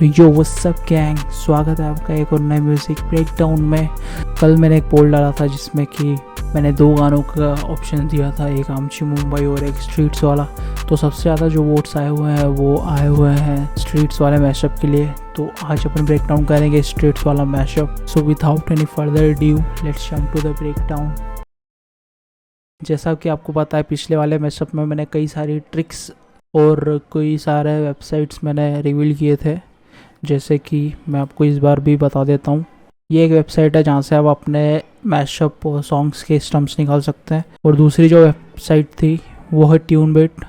तो yo what's up gang, स्वागत है आपका एक और नए म्यूज़िक ब्रेकडाउन में। कल मैंने एक पोल डाला था जिसमें कि मैंने दो गानों का ऑप्शन दिया था, एक आमची मुंबई और एक स्ट्रीट्स वाला। तो सबसे ज़्यादा जो वोट्स आए हुए हैं वो आए हुए हैं स्ट्रीट्स वाले मैशअप के लिए। तो आज अपन ब्रेकडाउन करेंगे स्ट्रीट्स वाला mashup. So without any further due let's jump to the breakdown. जैसा कि आपको पता है, पिछले वाले मैशअप में मैंने कई सारी ट्रिक्स और कई सारे वेबसाइट्स मैंने रिवील किए थे, जैसे कि मैं आपको इस बार भी बता देता हूँ। ये एक वेबसाइट है जहाँ से आप अपने मैशअप और सॉन्ग्स के स्टम्प्स निकाल सकते हैं, और दूसरी जो वेबसाइट थी वो है ट्यूनबिट।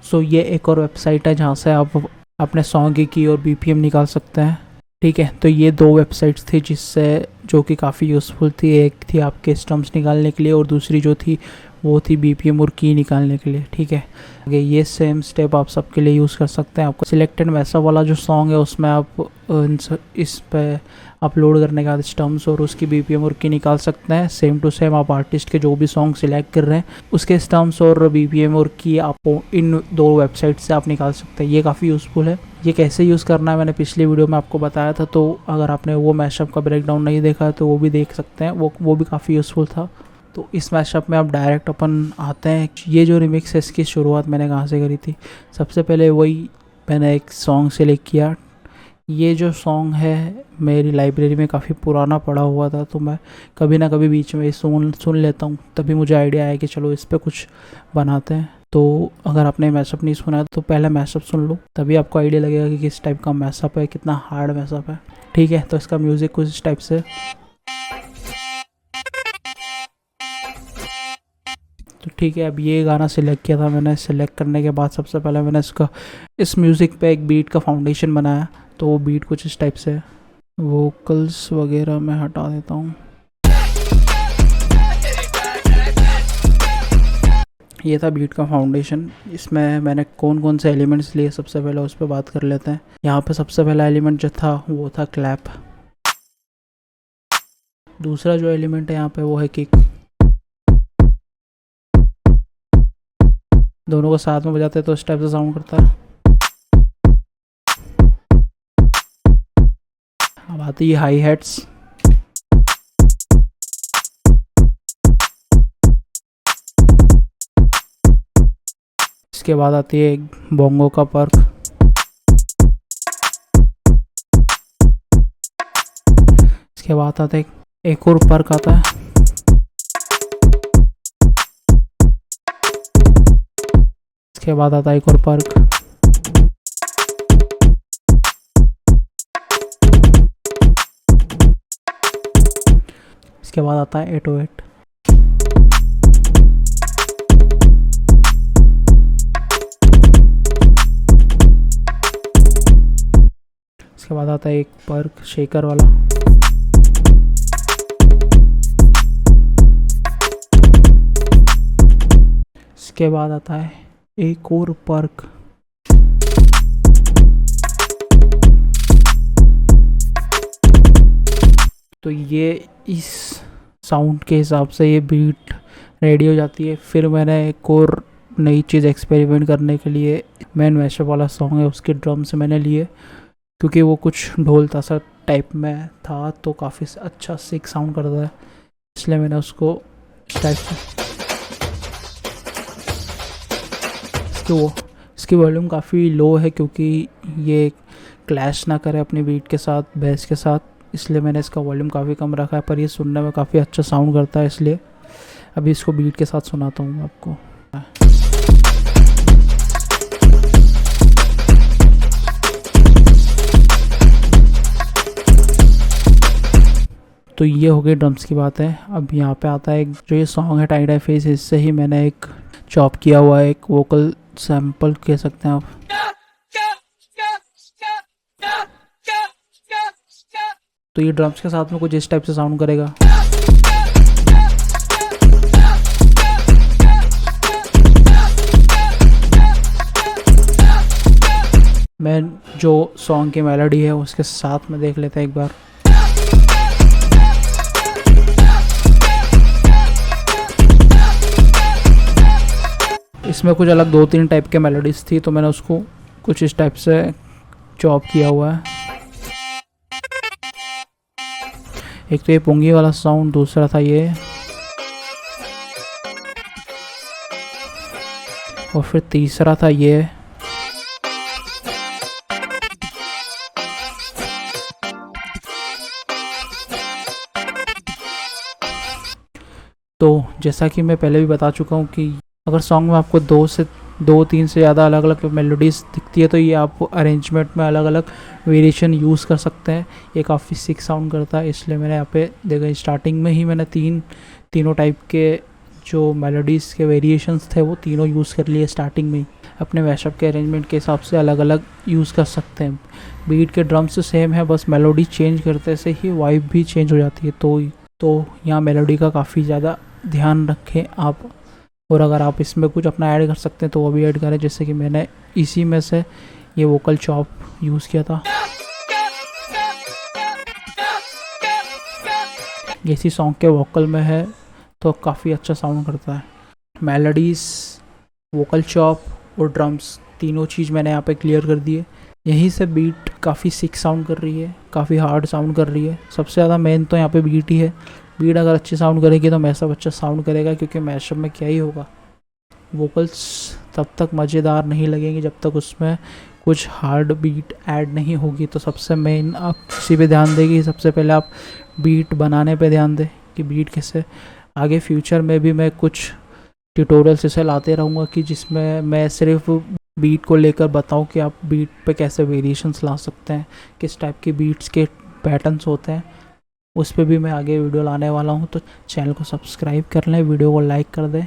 सो ये एक और वेबसाइट है जहाँ से आप अपने सॉन्ग की और बीपीएम निकाल सकते हैं। ठीक है, तो ये दो वेबसाइट्स थी जिससे जो कि काफ़ी यूज़फुल थी। एक थी आपके स्टम्प्स निकालने के लिए और दूसरी जो थी वो थी बीपीएम और की निकालने के लिए। ठीक है, आगे ये सेम स्टेप आप सबके लिए यूज़ कर सकते हैं। आपको सिलेक्टेड मैशअप वाला जो सॉन्ग है उसमें आप इस पे अपलोड करने के बाद स्टम्प्स और उसकी बीपीएम और की निकाल सकते हैं। सेम टू सेम आप आर्टिस्ट के जो भी सॉन्ग सिलेक्ट कर रहे हैं उसके स्टम्प्स और बीपीएम और की आपको इन दो वेबसाइट से आप निकाल सकते हैं। ये काफ़ी यूज़फुल है। ये कैसे यूज़ करना है मैंने पिछली वीडियो में आपको बताया था, तो अगर आपने वो मैशअप का ब्रेकडाउन नहीं देखा है तो वो भी देख सकते हैं, वो भी काफ़ी यूज़फुल था। तो इस मैशअप में आप डायरेक्ट अपन आते हैं। ये जो रिमिक्स है इसकी शुरुआत मैंने कहाँ से करी थी, सबसे पहले वही मैंने एक सॉन्ग सेलेक्ट किया। ये जो सॉन्ग है मेरी लाइब्रेरी में काफ़ी पुराना पड़ा हुआ था, तो मैं कभी ना कभी बीच में सुन लेता हूँ, तभी मुझे आइडिया आया कि चलो इस पर कुछ बनाते हैं। तो अगर आपने मैशअप नहीं सुना तो पहले मैशअप सुन लो, तभी आपको आइडिया लगेगा कि किस टाइप का मैशअप है, कितना हार्ड मैशअप है। ठीक है, तो इसका म्यूज़िक कुछ इस टाइप से। तो ठीक है, अब ये गाना सिलेक्ट किया था मैंने। सिलेक्ट करने के बाद सबसे पहले मैंने इस म्यूज़िक पे एक बीट का फाउंडेशन बनाया। तो वो बीट कुछ इस टाइप से, वोकल्स वगैरह मैं हटा देता हूँ। ये था बीट का फाउंडेशन। इसमें मैंने कौन कौन से एलिमेंट्स लिए सबसे पहले उस पर बात कर लेते हैं। यहाँ पे सबसे पहला एलिमेंट जो था वो था क्लैप। दूसरा जो एलिमेंट है यहाँ पे वो है किक। दोनों को साथ में बजाते हैं तो इस टाइप से साउंड करता है। अब आती है हाई हैट्स। इसके बाद आती है एक बोंगो का पर्क। इसके बाद आता है एक और पर्क आता है। इसके बाद आता है एक और पर्क। इसके बाद आता है 808। इसके बाद आता है एक पर्क शेकर वाला। इसके बाद आता है एक और पर्क। तो ये इस साउंड के हिसाब से ये बीट रेडी हो जाती है। फिर मैंने एक और नई चीज़ एक्सपेरिमेंट करने के लिए मैन मैशअप वाला सॉन्ग है उसके ड्रम्स मैंने लिए, क्योंकि वो कुछ ढोल ताशा टाइप में था तो काफ़ी अच्छा सिक साउंड करता है, इसलिए मैंने उसको टाइप इसकी वॉल्यूम काफ़ी लो है क्योंकि ये क्लैश ना करे अपनी बीट के साथ, बेस के साथ, इसलिए मैंने इसका वॉल्यूम काफ़ी कम रखा है। पर ये सुनने में काफ़ी अच्छा साउंड करता है, इसलिए अभी इसको बीट के साथ सुनाता हूँ मैं आपको। तो ये हो गई ड्रम्स की बात है। अब यहाँ पे आता है एक जो ये सॉन्ग है टाई डाई फेस, इससे ही मैंने एक चॉप किया हुआ है एक वोकल सैम्पल कह सकते हैं आप। तो ये ड्रम्स के साथ में कुछ इस टाइप से साउंड करेगा। मैं जो सॉन्ग की मेलोडी है उसके साथ में देख लेते हैं एक बार। इसमें कुछ अलग 2-3 टाइप के मेलोडीज थी, तो मैंने उसको कुछ इस टाइप से चॉप किया हुआ है। एक तो ये पुंगी वाला साउंड, दूसरा था ये, और फिर तीसरा था ये। तो जैसा कि मैं पहले भी बता चुका हूँ कि अगर सॉन्ग में आपको दो तीन से ज़्यादा अलग अलग मेलोडीज दिखती है तो ये आप अरेंजमेंट में अलग अलग वेरिएशन यूज़ कर सकते हैं। ये काफ़ी सिक साउंड करता है, इसलिए मैंने यहाँ पे देखा स्टार्टिंग में ही मैंने तीनों टाइप के जो मेलोडीज़ के वेरिएशंस थे वो तीनों यूज़ कर लिए स्टार्टिंग में ही। अपने मैशअप के अरेंजमेंट के हिसाब से अलग अलग यूज़ कर सकते हैं। बीट के ड्रम्स तो सेम है, बस मेलोडी चेंज करते से ही वाइब भी चेंज हो जाती है। तो यहाँ मेलोडी का काफ़ी ज़्यादा ध्यान रखें आप, और अगर आप इसमें कुछ अपना ऐड कर सकते हैं तो वो भी ऐड करें। जैसे कि मैंने इसी में से ये वोकल चॉप यूज़ किया था। इसी सॉन्ग के वोकल में है तो काफ़ी अच्छा साउंड करता है। मेलोडीज़, वोकल चॉप और ड्रम्स तीनों चीज़ मैंने यहाँ पे क्लियर कर दी है। यहीं से बीट काफ़ी सिक साउंड कर रही है, काफ़ी हार्ड साउंड कर रही है। सबसे ज़्यादा मेन तो यहाँ पे बीट ही है। बीट अगर अच्छी साउंड करेगी तो मैशअप अच्छा साउंड करेगा, क्योंकि मैशअप में क्या ही होगा, वोकल्स तब तक मज़ेदार नहीं लगेंगे जब तक उसमें कुछ हार्ड बीट ऐड नहीं होगी। तो सबसे मेन आप इसी पे ध्यान देगी। सबसे पहले आप बीट बनाने पे ध्यान दें कि बीट कैसे। आगे फ्यूचर में भी मैं कुछ ट्यूटोरियल्स ऐसे लाते रहूँगा कि जिसमें मैं सिर्फ बीट को लेकर बताऊँ कि आप बीट पे कैसे वेरिएशंस ला सकते हैं, किस टाइप के बीट्स के पैटर्न्स होते हैं। उस पर भी मैं आगे वीडियो लाने वाला हूँ। तो चैनल को सब्सक्राइब कर लें, वीडियो को लाइक कर दें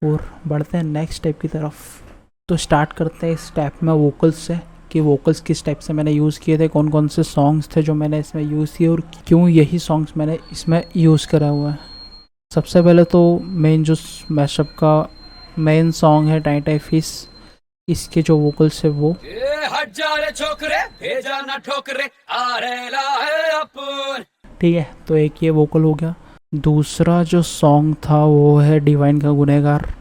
और बढ़ते हैं नेक्स्ट स्टेप की तरफ। तो स्टार्ट करते हैं इस स्टेप में वोकल्स से, कि वोकल्स किस टाइप से मैंने यूज़ किए थे, कौन कौन से सॉन्ग्स थे जो मैंने इसमें यूज़ किए और क्यों यही सॉन्ग्स मैंने इसमें यूज़ करा हुआ है। सबसे पहले तो मेन जो मैशअप का मेन सॉन्ग है टाई टाई फिश, इसके जो वोकल्स है वो हट जा रे छोकरे, भेजा ना ठोकरे, आ रेला है अपन। ठीक है, तो एक ये वोकल हो गया। दूसरा जो सॉन्ग था वो है डिवाइन का गुनहगार।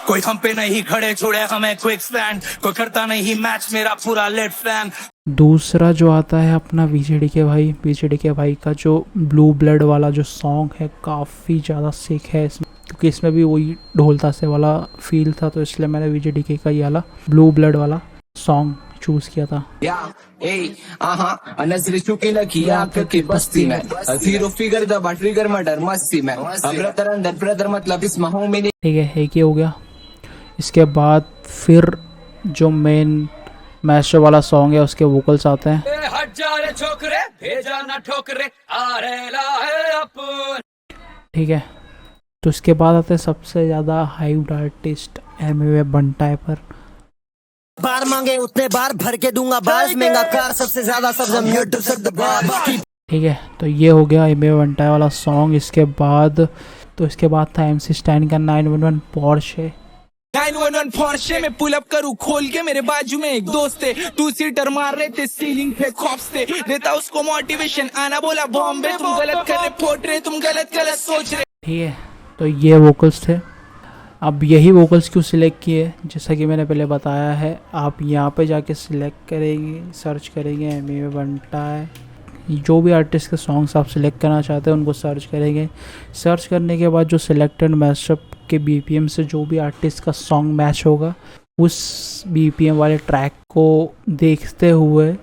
कोई हम पे नहीं खड़े छोड़े हमें क्विक स्टैंड, कोई करता नहीं मैच मेरा पूरा लेट फैन। दूसरा जो आता है अपना बीजेडी के भाई का जो ब्लू ब्लड वाला जो सॉन्ग है, काफ़ी ज़्यादा सिक है इसमें, क्योंकि इसमें भी वही ढोल ताशे वाला फील था। तो इसलिए मैंने बीजेडी का ये वाला ब्लू ब्लड वाला सॉन्ग चूज किया था। ठीक है, एक ही हो गया। इसके बाद फिर जो मेन मैशअप वाला सॉन्ग है उसके वोकल्स आते हैं। हट जा रे छोकरे, भेजा ना ठोकरे, आ रेला है अपन। ठीक है, तो इसके बाद आते हैं सबसे ज़्यादा हाइप्ड आर्टिस्ट एमवे बंटाई पर। बार मांगे उतने बार भर के दूंगा, बार महंगा कार सबसे ज्यादा ठीक है, तो ये हो गया एमवे बंटाई वाला सॉन्ग। इसके बाद था MC स्टैन का 911 पोर्शे। 911 पोर्शे में पुल अप करूं खोल के, मेरे बाजू में एक दोस्त है, 2 सीटर मार रहे थे सीलिंग पे खौफ से, देता उसको मोटिवेशन, आना बोला बॉम्बे, तुम गलत कर रहे फोट रहे, तुम गलत सोच रहे। ठीक है, तो ये वोकल्स थे। अब यही वोकल्स क्यों सिलेक्ट किए, जैसा कि मैंने पहले बताया है, आप यहाँ पे जाके सिलेक्ट करेंगे, सर्च करेंगे एमवे बंटाई, जो भी आर्टिस्ट के सॉन्ग्स आप सिलेक्ट करना चाहते हैं उनको सर्च करेंगे। सर्च करने के बाद जो सिलेक्टेड मैशअप के BPM से जो भी आर्टिस्ट का सॉन्ग मैच होगा, उस BPM वाले ट्रैक को देखते हुए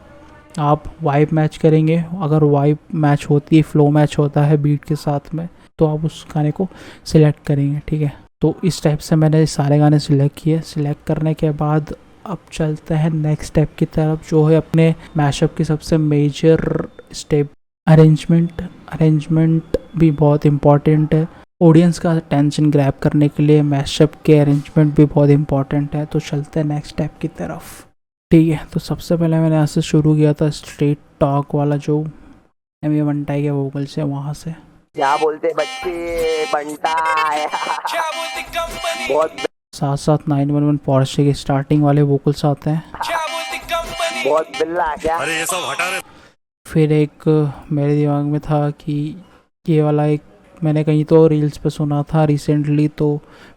आप वाइब मैच करेंगे। अगर वाइब मैच होती है, फ्लो मैच होता है बीट के साथ में, तो आप उस गाने को सिलेक्ट करेंगे। ठीक है, तो इस टाइप से मैंने सारे गाने सिलेक्ट किए। सिलेक्ट करने के बाद अब चलते हैं नेक्स्ट स्टेप की तरफ, जो है अपने मैशअप की सबसे मेजर स्टेप, अरेंजमेंट भी बहुत इम्पॉर्टेंट है। ऑडियंस का अटेंशन ग्रैब करने के लिए मैशअप के अरेंजमेंट भी बहुत इम्पॉर्टेंट है। तो चलते हैं नेक्स्ट स्टेप की तरफ। ठीक है, तो सबसे पहले मैंने यहाँ से शुरू किया था स्ट्रीट टॉक वाला, जो एमवे बंटाई के वोकल्स है वहाँ से। क्या बोलते बच्चे बंटाई, क्या बोलती कंपनी, बहुत साथ साथ 911 पोर्शे के स्टार्टिंग वाले वोकल्स आते हैं। क्या बोलती कंपनी, बहुत बिल्ला क्या। अरे ये सब हटा रहे। फिर एक मेरे दिमाग में था कि ये वाला एक मैंने कहीं तो रील्स पे सुना था रिसेंटली, तो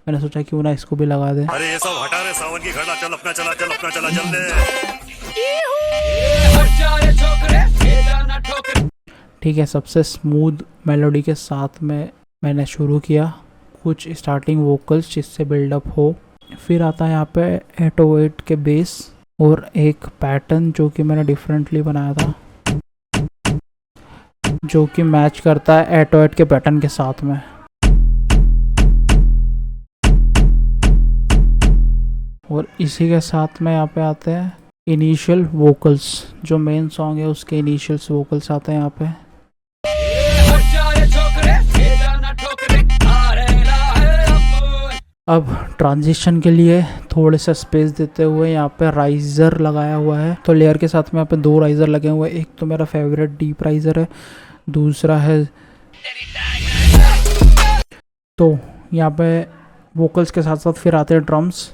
मैंने सोचा क्यों ना इसको भी लगा दे। अरे ये सब हटा रहे, सावन की घड़ा चल अपना चला चल अपना चला चल ले। ठीक है, सबसे स्मूथ मेलोडी के साथ में मैंने शुरू किया, कुछ स्टार्टिंग वोकल्स जिससे बिल्डअप हो, फिर आता है यहाँ पे 808 के बेस और एक पैटर्न जो कि मैंने डिफरेंटली बनाया था, जो कि मैच करता है 808 के पैटर्न के साथ में। और इसी के साथ में यहाँ पे आते हैं इनिशियल वोकल्स, जो मेन सॉन्ग है उसके इनिशियल्स वोकल्स आते हैं यहाँ पे। अब ट्रांजिशन के लिए थोड़े सा स्पेस देते हुए यहाँ पे राइजर लगाया हुआ है, तो लेयर के साथ में यहाँ पे 2 राइजर लगे हुए हैं। एक तो मेरा फेवरेट डीप राइजर है, दूसरा है, तो यहाँ पे वोकल्स के साथ साथ फिर आते हैं ड्रम्स।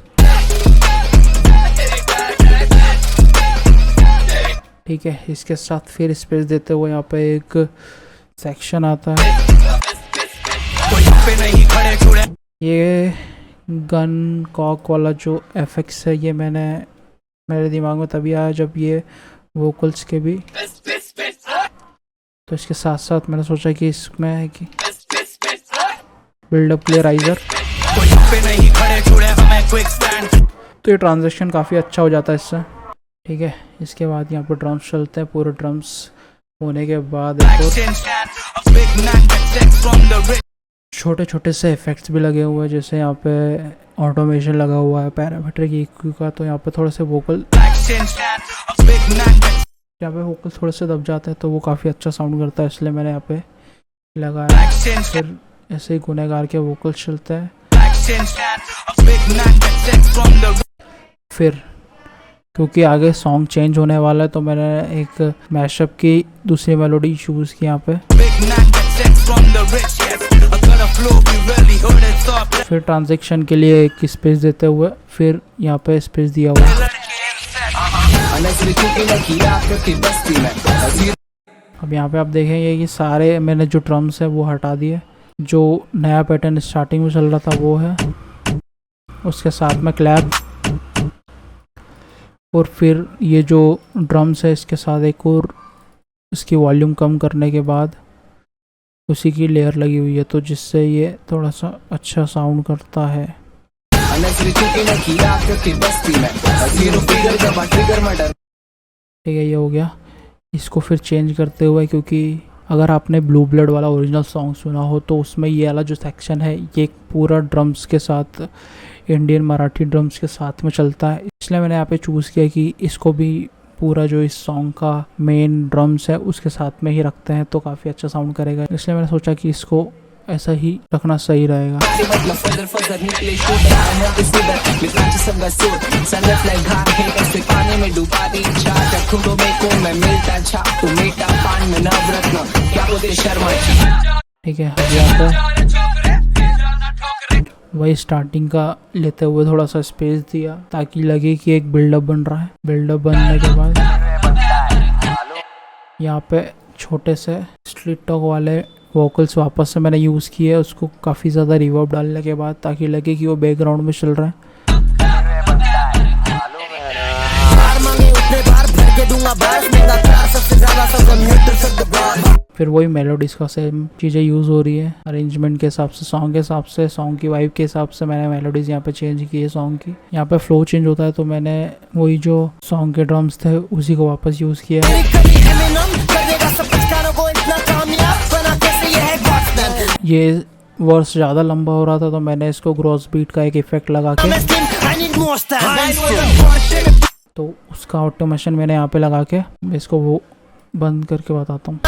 ठीक है, इसके साथ फिर स्पेस देते हुए यहाँ पे एक सेक्शन आता है। ये गन कॉक वाला जो एफेक्ट्स है ये मेरे दिमाग में तभी आया जब ये वोकल्स के भी, तो इसके साथ साथ मैंने सोचा कि इसमें है कि बिल्डअप प्ले राइजर, तो ये ट्रांजेक्शन काफ़ी अच्छा हो जाता है इससे। ठीक है, इसके बाद यहाँ पर ड्रम्स चलते हैं। पूरे ड्रम्स होने के बाद छोटे छोटे से इफेक्ट्स भी लगे हुए हैं, जैसे यहाँ पे ऑटोमेशन लगा हुआ है पैरामीट्रिक EQ का, तो यहाँ पे थोड़े से वोकल, यहाँ पे वोकल थोड़े से दब जाते हैं तो वो काफ़ी अच्छा साउंड करता है, इसलिए मैंने यहाँ पे लगाया। फिर ऐसे ही गुनहगार के वोकल चलते हैं। फिर क्योंकि आगे सॉन्ग चेंज होने वाला है तो मैंने एक मैशअप की दूसरी मेलोडी चूज़ की यहाँ पे। फिर ट्रांजेक्शन के लिए एक स्पेस देते हुए फिर यहाँ पे स्पेस दिया हुआ है। अब यहाँ पे आप देखेंगे कि सारे मैंने जो ड्रम्स है वो हटा दिए, जो नया पैटर्न स्टार्टिंग में चल रहा था वो है, उसके साथ में क्लैप, और फिर ये जो ड्रम्स है इसके साथ एक और इसकी वॉल्यूम कम करने के बाद उसी की लेयर लगी हुई है, तो जिससे ये थोड़ा सा अच्छा साउंड करता है। ठीक है, ये हो गया। इसको फिर चेंज करते हुए, क्योंकि अगर आपने ब्लू ब्लड वाला ओरिजिनल सॉन्ग सुना हो तो उसमें ये वाला जो सेक्शन है ये पूरा ड्रम्स के साथ, इंडियन मराठी ड्रम्स के साथ में चलता है, इसलिए मैंने यहाँ पे चूज़ किया कि इसको भी पूरा जो इस सॉन्ग का मेन ड्रम्स है उसके साथ में ही रखते हैं तो काफ़ी अच्छा साउंड करेगा, इसलिए मैंने सोचा कि इसको ऐसा ही रखना सही रहेगा। ठीक है, वही स्टार्टिंग का लेते हुए थोड़ा सा स्पेस दिया ताकि लगे कि एक बिल्डअप बन रहा है। बिल्डअप बनने के बाद यहाँ पे छोटे से स्ट्रीट टॉक वाले वोकल्स वापस से मैंने यूज़ किए, उसको काफ़ी ज़्यादा रिवर्ब डालने के बाद ताकि लगे कि वो बैकग्राउंड में चल रहा है। फिर वही मेलोडीज का सेम चीज़ें यूज़ हो रही है, अरेंजमेंट के हिसाब से, सॉन्ग के हिसाब से, सॉन्ग की वाइब के हिसाब से मैंने मेलोडीज यहाँ पे चेंज की है। सॉन्ग की यहाँ पे फ्लो चेंज होता है तो मैंने वही जो सॉन्ग के ड्रम्स थे उसी को वापस यूज़ किया है। ये वर्स ज़्यादा लंबा हो रहा था तो मैंने इसको ग्रॉस बीट का एक इफेक्ट लगा के, तो उसका ऑटोमेशन मैंने यहाँ पे लगा के इसको वो बंद करके बताता हूँ।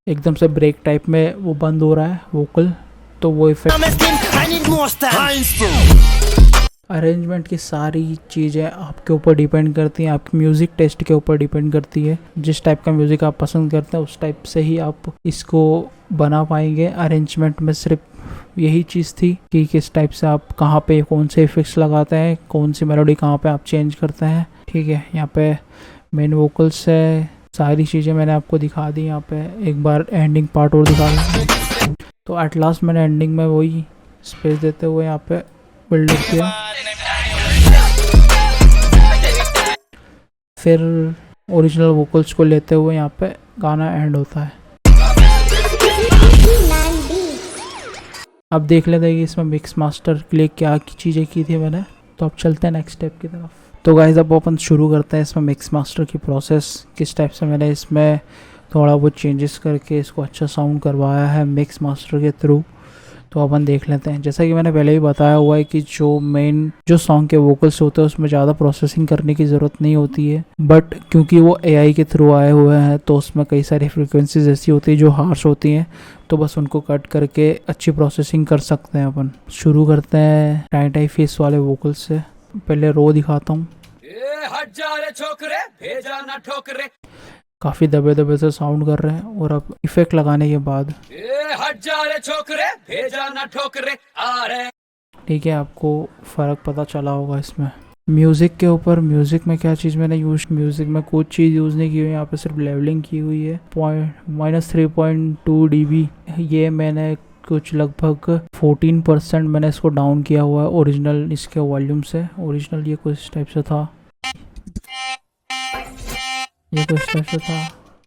एकदम से ब्रेक टाइप में वो बंद हो रहा है वोकल, तो वो इफेक्ट। अरेंजमेंट की सारी चीज़ें आपके ऊपर डिपेंड करती हैं, आपकी म्यूज़िक टेस्ट के ऊपर डिपेंड करती है। जिस टाइप का म्यूज़िक आप पसंद करते हैं उस टाइप से ही आप इसको बना पाएंगे। अरेंजमेंट में सिर्फ यही चीज़ थी कि किस टाइप से आप कहाँ पे कौन से इफेक्ट्स लगाते हैं, कौन सी मेलोडी कहाँ पे आप चेंज करते हैं। ठीक है, यहाँ पे मेन वोकल्स से सारी चीज़ें मैंने आपको दिखा दी। यहाँ पे एक बार एंडिंग पार्ट और दिखा दी, तो एट लास्ट मैंने एंडिंग में वही स्पेस देते हुए यहाँ पे बिल्डअप किया। फिर ओरिजिनल वोकल्स को लेते हुए यहाँ पे गाना एंड होता है। अब देख लेते हैं कि इसमें मिक्स मास्टर के लिए क्या चीज़ें की थी मैंने। तो अब चलते हैं नेक्स्ट स्टेप की तरफ। तो गाइस अब अपन शुरू करते हैं इसमें मिक्स मास्टर की प्रोसेस, किस टाइप से मैंने इसमें थोड़ा बहुत चेंजेस करके इसको अच्छा साउंड करवाया है मिक्स मास्टर के थ्रू। तो अपन देख लेते हैं। जैसा कि मैंने पहले ही बताया हुआ है कि जो सॉन्ग के वोकल्स होते हैं उसमें ज़्यादा प्रोसेसिंग करने की ज़रूरत नहीं होती है, बट क्योंकि वो एआई के थ्रू आए हुए हैं तो उसमें कई सारी फ्रिक्वेंसीज ऐसी होती है जो हार्श होती हैं, तो बस उनको कट करके अच्छी प्रोसेसिंग कर सकते हैं अपन। शुरू करते हैं टाई टाई फेस वाले वोकल्स से। पहले रो दिखाता हूँ। काफ़ी दबे दबे से साउंड कर रहे हैं। और अब इफेक्ट लगाने के बाद ठीक है, आपको फ़र्क पता चला होगा इसमें। म्यूज़िक के ऊपर, म्यूज़िक में क्या चीज़ मैंने यूज़, म्यूज़िक में कुछ चीज़ यूज़ नहीं की हुई, यहाँ पे सिर्फ लेवलिंग की हुई है। -3.2 dB, ये मैंने कुछ लगभग 14% मैंने इसको डाउन किया हुआ है ओरिजिनल इसके वॉल्यूम से। ओरिजिनल ये कुछ टाइप से था, ये कुछ टाइप से था।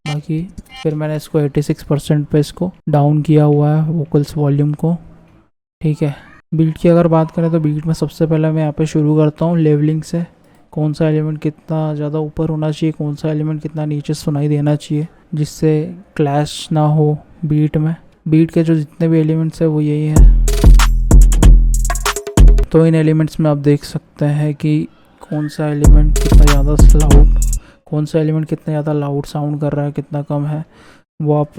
बाकी फिर मैंने इसको 86% पे इसको डाउन किया हुआ है वोकल्स वॉल्यूम को। ठीक है, बीट की अगर बात करें तो बीट में सबसे पहले मैं यहाँ पे शुरू करता हूँ लेवलिंग से। कौन सा एलिमेंट कितना ज़्यादा ऊपर होना चाहिए, कौन सा एलिमेंट कितना नीचे सुनाई देना चाहिए, जिससे क्लैश ना हो बीट में। बीट के जो जितने भी एलिमेंट्स हैं वो यही है। तो इन एलिमेंट्स में आप देख सकते हैं कि कौन सा एलिमेंट कितना ज़्यादा लाउड, कौन सा एलिमेंट कितना ज़्यादा लाउड साउंड कर रहा है, कितना कम है, वो आप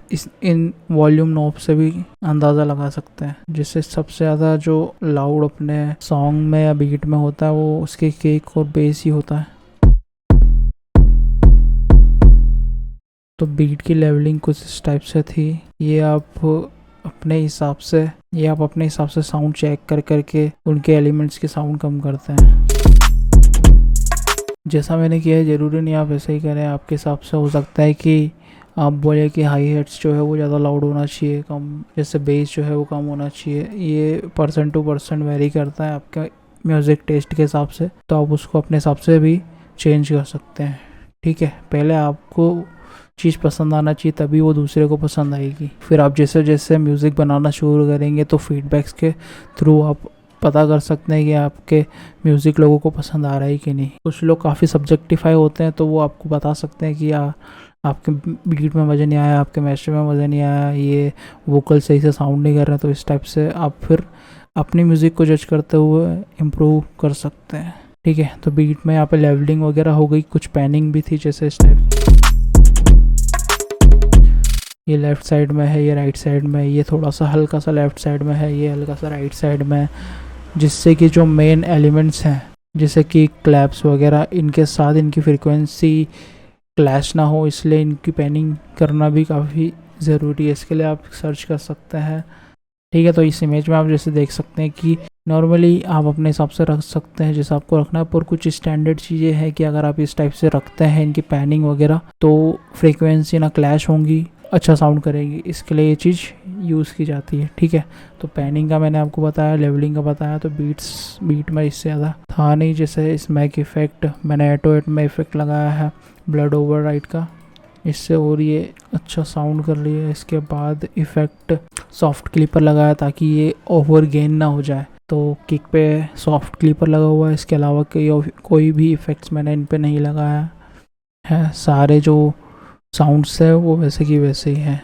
इन वॉल्यूम नॉब से भी अंदाज़ा लगा सकते हैं। जिससे सबसे ज़्यादा जो लाउड अपने सॉन्ग में या बीट में होता है वो उसके किक और बेस ही होता है। तो बीट की लेवलिंग कुछ इस टाइप से थी। ये आप अपने हिसाब से साउंड चेक कर करके उनके एलिमेंट्स के साउंड कम करते हैं। जैसा मैंने किया है ज़रूरी नहीं आप ऐसे ही करें, आपके हिसाब से हो सकता है कि आप बोले कि हाई हेड्स जो है वो ज़्यादा लाउड होना चाहिए, कम जैसे बेस जो है वो कम होना चाहिए। ये % to % वेरी करता है आपके म्यूज़िक टेस्ट के हिसाब से, तो आप उसको अपने हिसाब से भी चेंज कर सकते हैं। ठीक है, पहले आपको चीज़ पसंद आना चाहिए तभी वो दूसरे को पसंद आएगी। फिर आप जैसे जैसे म्यूज़िक बनाना शुरू करेंगे तो फीडबैक्स के थ्रू आप पता कर सकते हैं कि आपके म्यूज़िक लोगों को पसंद आ रहा है कि नहीं। कुछ लोग काफ़ी सब्जेक्टिफाई होते हैं तो वो आपको बता सकते हैं कि आपके बीट में मज़ा नहीं आया, आपके मैस्टर में मज़ा नहीं आया, ये वोकल सही से साउंड नहीं कर रहे। तो इस टाइप से आप फिर अपनी म्यूज़िक को जज करते हुए इम्प्रूव कर सकते हैं। ठीक है, तो बीट में यहाँ पे लेवलिंग वगैरह हो गई, कुछ पैनिंग भी थी जैसे इस टाइप। ये लेफ़्ट साइड में है, ये राइट साइड में, ये थोड़ा सा हल्का सा लेफ़्ट साइड में है, ये हल्का सा राइट साइड में, जिससे कि जो मेन एलिमेंट्स हैं जैसे कि क्लैप्स वगैरह, इनके साथ इनकी फ्रीक्वेंसी क्लैश ना हो, इसलिए इनकी पैनिंग करना भी काफ़ी ज़रूरी है। इसके लिए आप सर्च कर सकते हैं। ठीक है, तो इस इमेज में आप जैसे देख सकते हैं कि नॉर्मली आप अपने हिसाब से रख सकते हैं जैसा आपको रखना है, पर कुछ स्टैंडर्ड चीज़ें हैं कि अगर आप इस टाइप से रखते हैं इनकी पैनिंग वगैरह तो फ्रीक्वेंसी ना क्लैश होंगी, अच्छा साउंड करेगी। इसके लिए ये चीज़ यूज़ की जाती है। ठीक है, तो पैनिंग का मैंने आपको बताया, लेवलिंग का बताया। तो बीट में इससे ज़्यादा था नहीं। जैसे स्मैक इफ़ेक्ट मैंने 808 में इफ़ेक्ट लगाया है ब्लड ओवर राइट का, इससे और ये अच्छा साउंड कर रही है। इसके बाद इफ़ेक्ट सॉफ्ट क्लिपर लगाया ताकि ये ओवर गेन ना हो जाए, तो किक पे सॉफ्ट क्लिपर लगा हुआ है। इसके अलावा कोई भी इफ़ेक्ट्स मैंने इन पे नहीं लगाया है। सारे जो साउंड्स है वो वैसे की वैसे ही हैं।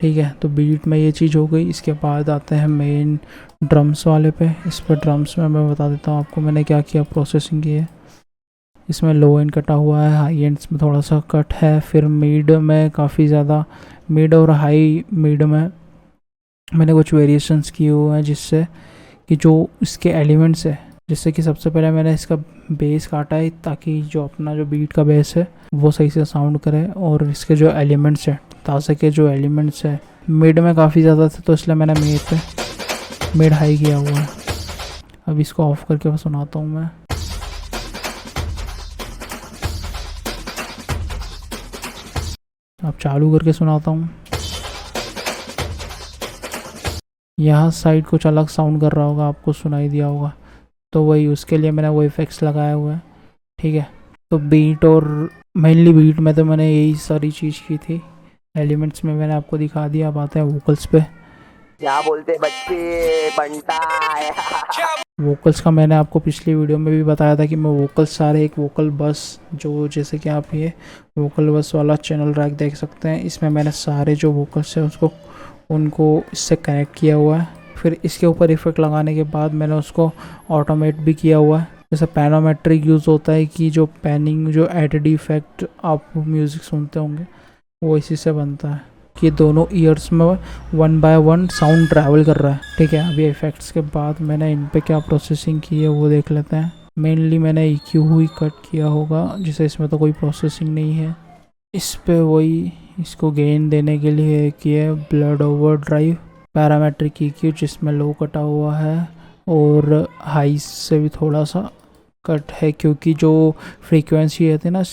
ठीक है, तो बीट में ये चीज़ हो गई। इसके बाद आते हैं मेन ड्रम्स वाले पे। इस पर ड्रम्स में मैं बता देता हूँ आपको मैंने क्या किया, प्रोसेसिंग की है। इसमें लो एंड कटा हुआ है, हाई एंड्स में थोड़ा सा कट है, फिर मिड में काफ़ी ज़्यादा, मिड और हाई मिड में मैंने कुछ वेरिएशंस किए हुए हैं, जिससे कि जो इसके एलिमेंट्स है, जिससे कि सबसे पहले मैंने इसका बेस काटा है ताकि जो अपना जो बीट का बेस है वो सही से साउंड करे, और इसके जो एलिमेंट्स हैं, तासे के जो एलिमेंट्स हैं मिड में काफ़ी ज़्यादा थे तो इसलिए मैंने मिड हाई किया हुआ है। अब इसको ऑफ करके सुनाता हूँ मैं। अब चालू करके सुनाता हूँ। यहाँ साइड कुछ अलग साउंड कर रहा होगा, आपको सुनाई दिया होगा, तो वही उसके लिए मैंने वो इफेक्ट्स लगाए हुए हैं। ठीक है, तो बीट और मेनली बीट में तो मैंने यही सारी चीज़ की थी। एलिमेंट्स में मैंने आपको दिखा दिया। अब आते हैं वोकल्स पे। क्या बोलते बच्चे बंटा है। वोकल्स का मैंने आपको पिछली वीडियो में भी बताया था कि मैं वोकल्स सारे एक वोकल बस जो जैसे कि आप ये वोकल बस वाला चैनल ट्रैक देख सकते हैं, इसमें मैंने सारे जो वोकल्स हैं उनको इससे कनेक्ट किया हुआ है। फिर इसके ऊपर इफेक्ट लगाने के बाद मैंने उसको ऑटोमेट भी किया हुआ है। जैसे पैनोमेट्रिक यूज़ होता है कि जो पैनिंग जो एडेड इफेक्ट आप म्यूज़िक सुनते होंगे वो इसी से बनता है कि दोनों ईयर्स में 1 बाय 1 साउंड ट्रैवल कर रहा है। ठीक है, अभी इफेक्ट्स के बाद मैंने इन पे क्या प्रोसेसिंग की है वो देख लेते हैं। मेनली मैंने EQ ही कट किया होगा, जिसे इसमें तो कोई प्रोसेसिंग नहीं है। इस पे वही इसको गेन देने के लिए किया blood over drive parametric EQ, जिसमें लो कटा हुआ है और हाई से भी थोड़ा सा कट है, क्योंकि जो फ्रीक्वेंसी रहती है ना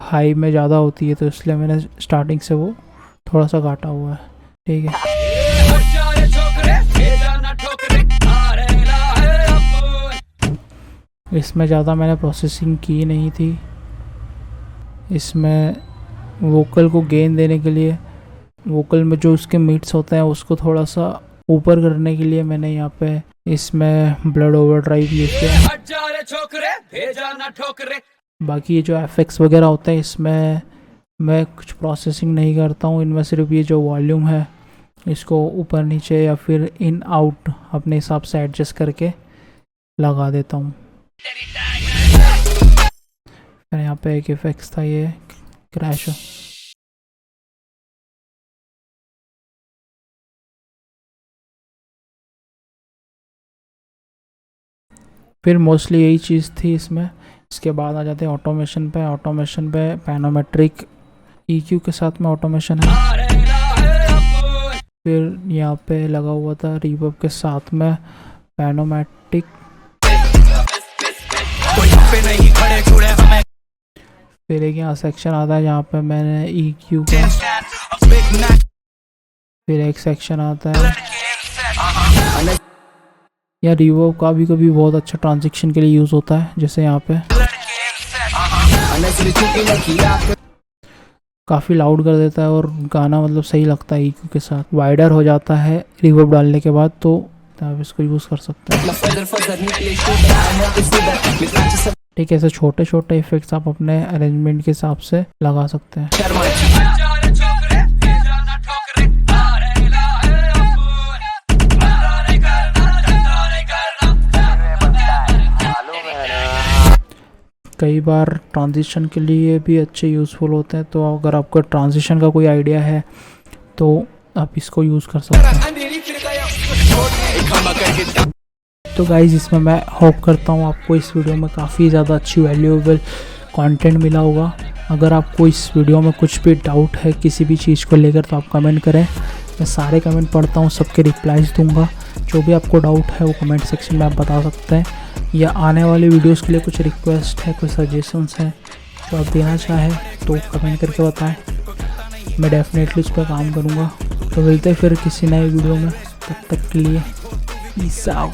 हाई में ज़्यादा होती है, तो इसलिए मैंने स्टार्टिंग से वो थोड़ा सा काटा हुआ है। ठीक है, इसमें ज़्यादा मैंने प्रोसेसिंग की नहीं थी। इसमें वोकल को गेन देने के लिए वोकल में जो उसके मीट्स होते हैं उसको थोड़ा सा ऊपर करने के लिए मैंने यहाँ पे इसमें ब्लड ओवर ड्राइव यूज़ किया। बाकी ये जो एफेक्ट्स वगैरह होते हैं इसमें मैं कुछ प्रोसेसिंग नहीं करता हूँ। इनमें सिर्फ ये जो वॉल्यूम है इसको ऊपर नीचे या फिर इन आउट अपने हिसाब से एडजस्ट करके लगा देता हूँ। फिर यहाँ पे एक इफेक्ट्स था ये क्रैश। फिर मोस्टली यही चीज़ थी इसमें। इसके बाद आ जाते हैं ऑटोमेशन पे। ऑटोमेशन पे पैनोमेट्रिक EQ के साथ में ऑटोमेशन है। फिर यहाँ पे लगा हुआ था रिवर्ब के साथ में पैनोमेट्रिक। फिर एक यहाँ सेक्शन आता है जहाँ पे मैंने EQ का। फिर एक सेक्शन आता है या रिवर्ब का भी कभी बहुत अच्छा ट्रांजिशन के लिए यूज़ होता है, जैसे यहाँ पे काफ़ी लाउड कर देता है और गाना मतलब सही लगता है EQ के साथ। वाइडर हो जाता है रिवर्ब डालने के बाद, तो आप इसको यूज़ कर सकते हैं। ठीक है, ऐसे छोटे छोटे इफेक्ट्स आप अपने अरेंजमेंट के हिसाब से लगा सकते हैं। कई बार ट्रांजिशन के लिए भी अच्छे यूज़फुल होते हैं, तो अगर आपको ट्रांजिशन का कोई आइडिया है तो आप इसको यूज़ कर सकते हैं। तो गाइज़, इसमें मैं होप करता हूँ आपको इस वीडियो में काफ़ी ज़्यादा अच्छी वैल्यूएबल कंटेंट मिला होगा। अगर आपको इस वीडियो में कुछ भी डाउट है किसी भी चीज़ को लेकर तो आप कमेंट करें। मैं सारे कमेंट पढ़ता हूँ, सबके रिप्लाइज दूंगा। जो भी आपको डाउट है वो कमेंट सेक्शन में आप बता सकते हैं, या आने वाले वीडियोस के लिए कुछ रिक्वेस्ट है, कुछ सजेशंस हैं जो आप देना चाहें तो कमेंट करके बताएं। मैं डेफिनेटली उस पर काम करूँगा। तो मिलते हैं फिर किसी नए वीडियो में, तब तक के लिए पीस आउट।